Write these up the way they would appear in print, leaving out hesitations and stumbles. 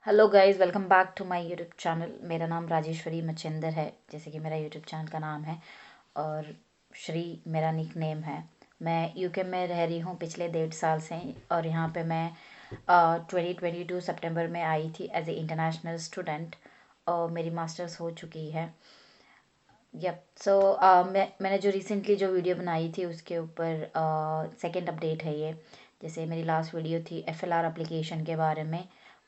Hello guys, welcome back to my YouTube channel. मेरा नाम राजेश्वरी मच्छिंदर है, जैसे कि मेरा यूट्यूब चैनल का नाम है। और श्री मेरा निक नेम है। मैं यूके में रह रही हूँ पिछले 1.5 साल से। और यहाँ पे मैं 2022 सितंबर में आई थी एज ए इंटरनेशनल स्टूडेंट। और मेरी मास्टर्स हो चुकी है। यप सो मैंने जो रिसेंटली जो वीडियो बनाई थी उसके ऊपर सेकंड अपडेट है ये। जैसे मेरी लास्ट वीडियो थी एफएलआर एप्लीकेशन के बारे में।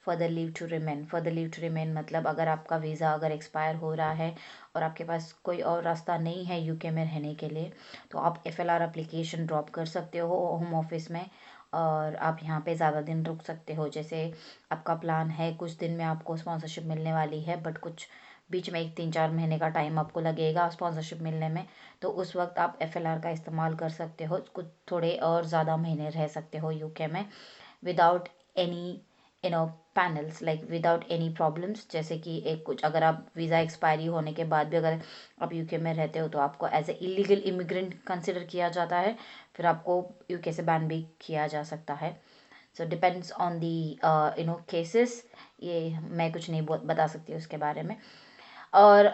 फर्दर लीव टू रिमेन मतलब अगर आपका वीज़ा अगर एक्सपायर हो रहा है और आपके पास कोई और रास्ता नहीं है यूके में रहने के लिए, तो आप एफएलआर एप्लीकेशन ड्रॉप कर सकते हो होम ऑफिस में। और आप यहाँ पे ज़्यादा दिन रुक सकते हो। जैसे आपका प्लान है कुछ दिन में आपको स्पॉन्सरशिप मिलने वाली है, बट कुछ बीच में एक 3-4 महीने का टाइम आपको लगेगा स्पॉन्सरशिप मिलने में। तो उस वक्त आप एफएलआर का इस्तेमाल कर सकते हो, कुछ थोड़े और ज़्यादा महीने रह सकते हो यूके में without any panels, like without any problems. जैसे कि एक कुछ अगर आप वीज़ा एक्सपायरी होने के बाद भी अगर आप यूके में रहते हो तो आपको as a illegal immigrant consider किया जाता है। फिर आपको यूके से बैन भी किया जा सकता है। So depends on the cases. ये मैं कुछ नहीं बता सकती उसके बारे में। और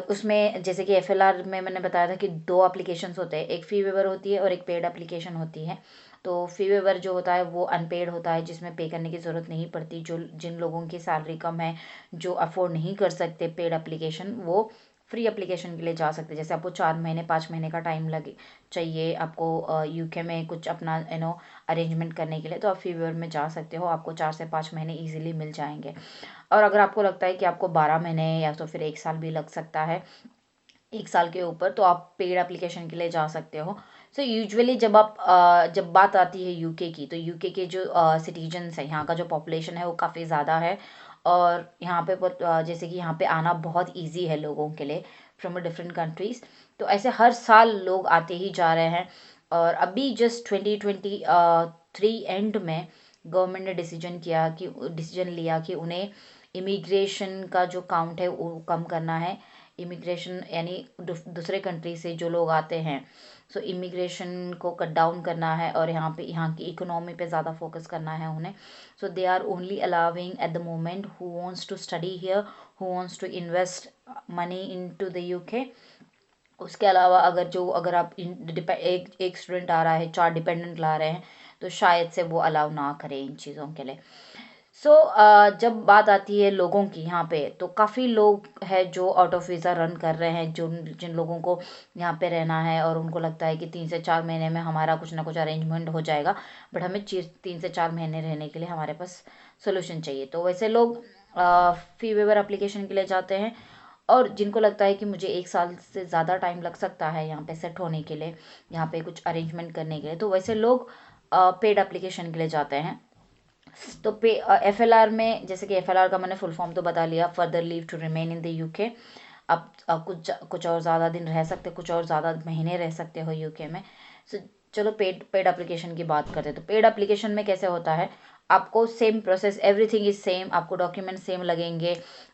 उसमें जैसे कि एफएलआर में मैंने बताया था कि दो एप्लीकेशंस होते हैं, एक फ़ी वेवर होती है और एक पेड एप्लीकेशन होती है। तो फ़ी वेवर जो होता है वो अनपेड होता है, जिसमें पे करने की ज़रूरत नहीं पड़ती। जो जिन लोगों की सैलरी कम है, जो अफोर्ड नहीं कर सकते पेड एप्लीकेशन, वो फ्री एप्लीकेशन के लिए जा सकते हैं। जैसे आपको 4 महीने 5 महीने का टाइम लगे चाहिए आपको यूके में कुछ अपना अरेंजमेंट करने के लिए, तो आप फ़ी वेवर में जा सकते हो। आपको 4 से 5 महीने ईजिली मिल जाएंगे। और अगर आपको लगता है कि आपको 12 महीने या तो फिर 1 साल भी लग सकता है, 1 साल के ऊपर, तो आप पेड एप्लीकेशन के लिए जा सकते हो। सो यूजुअली जब बात आती है यूके की, तो यूके के जो सिटीजन्स हैं, यहाँ का जो पॉपुलेशन है वो काफ़ी ज़्यादा है। और यहाँ पे जैसे कि यहाँ पे आना बहुत इजी है लोगों के लिए फ्रॉम डिफरेंट कंट्रीज़। तो ऐसे हर साल लोग आते ही जा रहे हैं। और अभी जस्ट 2023 एंड में गवर्नमेंट ने डिसीजन लिया कि उन्हें इमिग्रेशन का जो काउंट है वो कम करना है। इमिग्रेशन यानी दूसरे कंट्री से जो लोग आते हैं, सो इमिग्रेशन को कट डाउन करना है और यहाँ की इकोनॉमी पे ज़्यादा फोकस करना है उन्हें। So they are only allowing at the moment who wants to study here, who wants to invest money into the UK. उसके अलावा अगर आप एक स्टूडेंट आ रहा है, 4 डिपेंडेंट ला रहे हैं, तो शायद से वो अलाउ ना करें इन चीज़ों के लिए। सो जब बात आती है लोगों की यहाँ पे, तो काफ़ी लोग हैं जो आउट ऑफ वीज़ा रन कर रहे हैं, जो जिन लोगों को यहाँ पे रहना है और उनको लगता है कि 3 से 4 महीने में हमारा कुछ ना कुछ अरेंजमेंट हो जाएगा। बट हमें 3 से 4 महीने रहने के लिए हमारे पास सोल्यूशन चाहिए, तो वैसे लोग फ़ी वेवर एप्लीकेशन के लिए जाते हैं। और जिनको लगता है कि मुझे 1 साल से ज़्यादा टाइम लग सकता है यहाँ पे सेट होने के लिए, यहाँ पे कुछ अरेंजमेंट करने के लिए, तो वैसे लोग पेड एप्लीकेशन के लिए जाते हैं। तो पे एफएलआर में, जैसे कि एफएलआर का मैंने फुल फॉर्म तो बता लिया, further leave to remain in the UK. आप कुछ और ज़्यादा दिन रह सकते, कुछ और ज़्यादा महीने रह सकते हो यूके में। सो चलो पेड पेड एप्लीकेशन की बात करते हैं। तो पेड एप्लीकेशन में कैसे होता है, आपको same process, everything is same, आपको डॉक्यूमेंट सेम लगेंगे,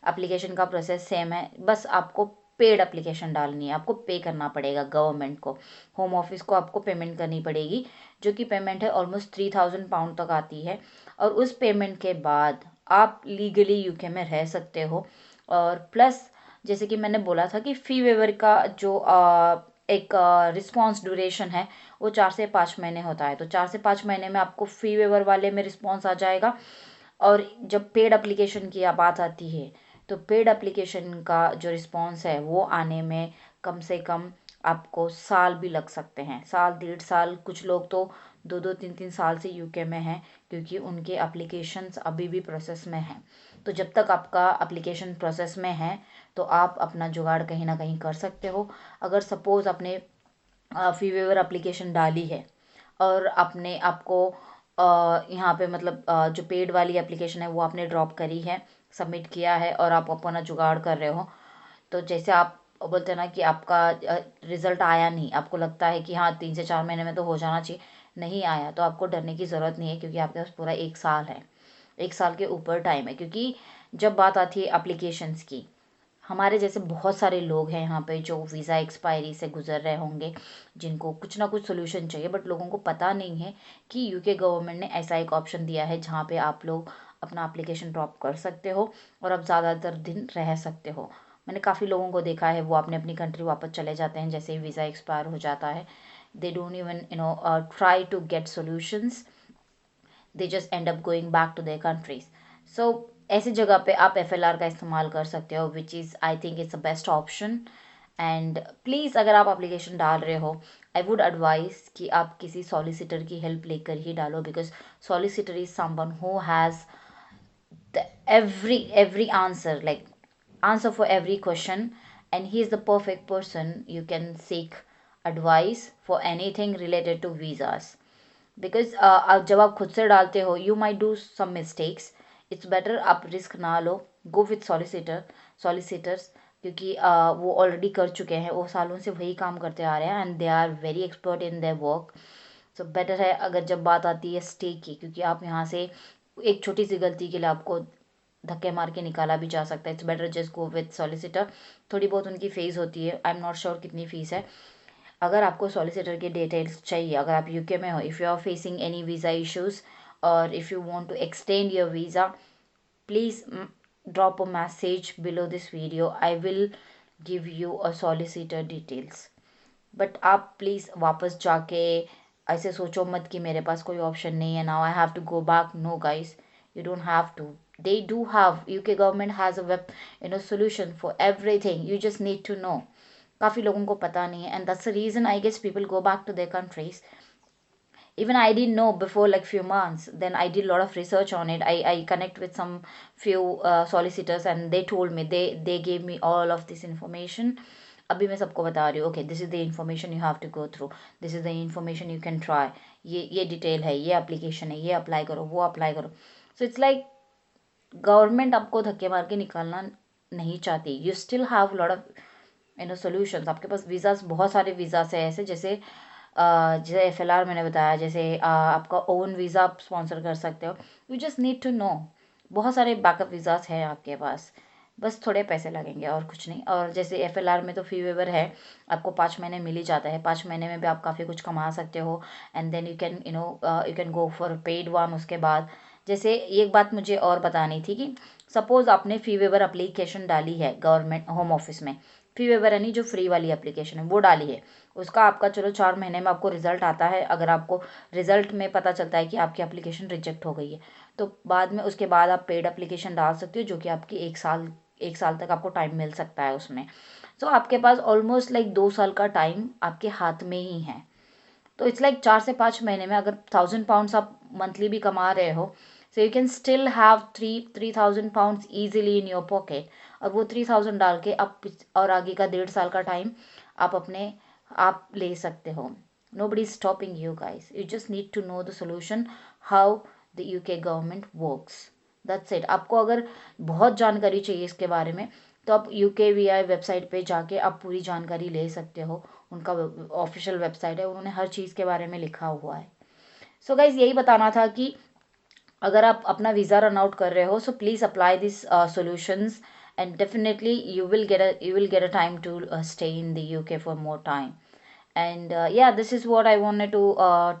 एप्लीकेशन का प्रोसेस सेम है। बस आपको पेड एप्लीकेशन डालनी है, आपको पे करना पड़ेगा गवर्नमेंट को, होम ऑफिस को आपको पेमेंट करनी पड़ेगी, जो कि पेमेंट है ऑलमोस्ट 3000 पाउंड तक आती है। और उस पेमेंट के बाद आप लीगली यूके में रह सकते हो। और प्लस जैसे कि मैंने बोला था कि फ़ी वेवर का जो एक रिस्पांस ड्यूरेशन है वो 4 से 5 महीने होता है। तो 4 से 5 महीने में आपको फ़ी वेवर वाले में रिस्पांस आ जाएगा। और जब पेड एप्लीकेशन की बात आती है, तो पेड एप्लीकेशन का जो रिस्पांस है वो आने में कम से कम आपको साल भी लग सकते हैं, साल 1.5 साल। कुछ लोग तो 2-2 3-3 साल से यूके में हैं, क्योंकि उनके एप्लीकेशंस अभी भी प्रोसेस में हैं। तो जब तक आपका एप्लीकेशन प्रोसेस में है, तो आप अपना जुगाड़ कहीं ना कहीं कर सकते हो। अगर सपोज़ आपने फ़ी वेवर एप्लीकेशन डाली है और आपने आपको यहाँ पे मतलब जो पेड वाली एप्लीकेशन है वो आपने ड्रॉप करी है, सबमिट किया है, और आप अपना जुगाड़ कर रहे हो। तो जैसे आप बोलते हैं ना कि आपका रिजल्ट आया नहीं, आपको लगता है कि हाँ 3 से 4 महीने में तो हो जाना चाहिए, नहीं आया, तो आपको डरने की ज़रूरत नहीं है, क्योंकि आपके पास पूरा 1 साल है, 1 साल के ऊपर टाइम है। क्योंकि जब बात आती है एप्लीकेशंस की, हमारे जैसे बहुत सारे लोग हैं यहाँ पे जो वीज़ा एक्सपायरी से गुजर रहे होंगे, जिनको कुछ ना कुछ सोल्यूशन चाहिए, बट लोगों को पता नहीं है कि यूके गवर्नमेंट ने ऐसा एक ऑप्शन दिया है जहाँ पे आप लोग अपना एप्लीकेशन ड्रॉप कर सकते हो और आप ज़्यादातर दिन रह सकते हो। मैंने काफ़ी लोगों को देखा है, वो अपने अपनी कंट्री वापस चले जाते हैं जैसे ही वीज़ा एक्सपायर हो जाता है। They don't even try to get solutions, they just end up going back to their countries. So ऐसी जगह पे आप FLR का इस्तेमाल कर सकते हो, which is I think it's the best option. And please अगर आप एप्लीकेशन डाल रहे हो, आई वुड एडवाइस कि आप किसी सॉलिसिटर की हेल्प लेकर ही डालो, because solicitor is someone who has every answer, like answer for every question, and he is the perfect person you can seek advice for anything related to visas. Because जब आप खुद से डालते हो you might do some mistakes, it's better आप risk ना लो, go with solicitors, क्योंकि वो ऑलरेडी कर चुके हैं, वो सालों से वही काम करते आ रहे हैं and they are very expert in their work. So better है अगर जब बात आती है स्टे की, क्योंकि आप यहाँ से एक छोटी सी गलती के लिए आपको धक्के मार के निकाला भी जा सकता है। It's better just go with solicitor. थोड़ी बहुत उनकी फ़ीस होती है, आई एम नॉट श्योर कितनी फ़ीस है। अगर आपको सॉलिसिटर की डिटेल्स चाहिए, अगर आप यूके में हो, if you are facing any visa issues और if you want to extend your visa, please drop a message below this video. I will give you a solicitor details. But आप please वापस जाके ऐसे सोचो मत कि मेरे पास कोई ऑप्शन नहीं है, now I have to go back. No guys, you don't have to. They do have, UK government has a web solution for everything, you just need to know. काफ़ी लोगों को पता नहीं है, and that's the reason I guess people go back to their countries. Even I didn't know before like few months, then I did a lot of research on it. I connect with some few solicitors and they told me, they gave me all of this information. अभी मैं सबको बता रही हूँ, okay this is the information you have to go through, this is the information you can try, ये detail है, ये application है, ये अप्लाई करो, वो अप्लाई करो. सो इट्स लाइक गवर्नमेंट आपको धक्के मार के निकालना नहीं चाहती. You still have lot of solutions. आपके पास वीज़ाज, बहुत सारे वीज़ाज है ऐसे, जैसे जैसे FLR मैंने बताया, जैसे आपका ओन वीज़ा आप स्पॉन्सर कर सकते हो. You just need to know, बहुत सारे बैकअप वीज़ाज हैं आपके पास, बस थोड़े पैसे लगेंगे और कुछ नहीं. और जैसे FLR में तो फी वेवर है, आपको 5 महीने मिल ही जाता है. 5 महीने में भी आप काफ़ी कुछ कमा सकते हो and then you can you can go for paid one. उसके बाद जैसे एक बात मुझे और बतानी थी कि सपोज़ आपने फी वेवर अप्लीकेशन डाली है गवर्नमेंट होम ऑफिस में, फी वेवर यानी जो फ्री वाली एप्लीकेशन है वो डाली है, उसका आपका चलो 4 महीने में आपको रिजल्ट आता है. अगर आपको रिजल्ट में पता चलता है कि आपकी एप्लीकेशन रिजेक्ट हो गई है, तो बाद में उसके बाद आप पेड एप्लीकेशन डाल सकते हो, जो कि आपकी 1 साल तक आपको टाइम मिल सकता है उसमें. सो आपके पास ऑलमोस्ट लाइक 2 साल का टाइम आपके हाथ में ही है. तो इट्स लाइक 4 से 5 महीने में अगर £1000 आप मंथली भी कमा रहे हो, so you can still have three thousand pounds easily in your pocket. और वो 3000 डाल के आप और आगे का 1.5 साल का टाइम आप ले सकते हो. Nobody is stopping you guys. You just need to know the solution, how the UK government works. That's it. आपको अगर बहुत जानकारी चाहिए इसके बारे में, तो आप UKVI वेबसाइट पे जाके आप पूरी जानकारी ले सकते हो. उनका ऑफिशियल वेबसाइट है, उन्होंने हर चीज़ के बारे में लिखा हुआ है. सो गाइज यही बताना था कि अगर आप अपना वीज़ा रन आउट कर रहे हो, so please apply this solutions and definitely you will get a time to stay in the UK for more time. And yeah, this is what I wanted to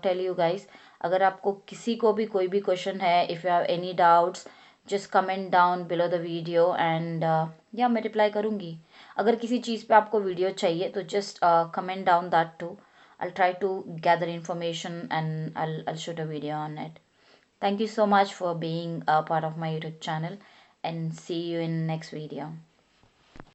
tell you guys. अगर आपको किसी को भी कोई भी question है, if you have any doubts, just comment down below the video and yeah, मैं reply करूँगी. अगर किसी चीज़ पे आपको वीडियो चाहिए तो just comment down that too. I'll try to gather information and I'll shoot a video on it. Thank you so much for being a part of my YouTube channel and see you in next video.